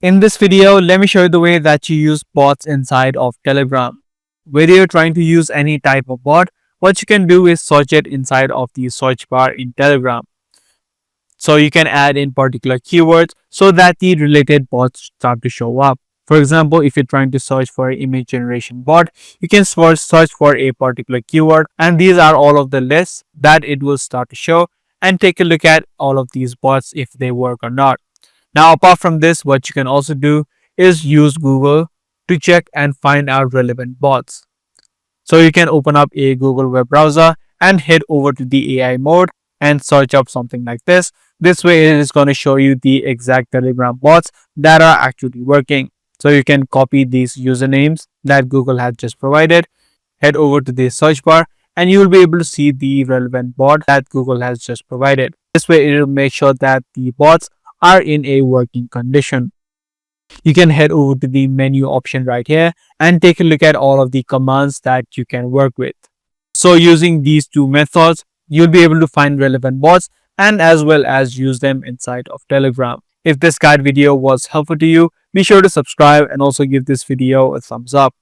In this video, let me show you the way that you use bots inside of Telegram. Whether you're trying to use any type of bot, what you can do is search it inside of the search bar in Telegram. So you can add in particular keywords so that the related bots start to show up. For example, if you're trying to search for an image generation bot, you can search for a particular keyword, and these are all of the lists that it will start to show, and take a look at all of these bots if they work or not. Now, apart from this, what you can also do is use Google to check and find out relevant bots. So you can open up a Google web browser and head over to the AI mode and search up something like this. This way it is going to show you the exact Telegram bots that are actually working. So you can copy these usernames that Google has just provided, head over to the search bar, and you will be able to see the relevant bot that Google has just provided. This way it will make sure that the bots are in a working condition. You can head over to the menu option right here and take a look at all of the commands that you can work with. So using these two methods, you'll be able to find relevant bots and as well as use them inside of Telegram. If this guide video was helpful to you, be sure to subscribe and also give this video a thumbs up.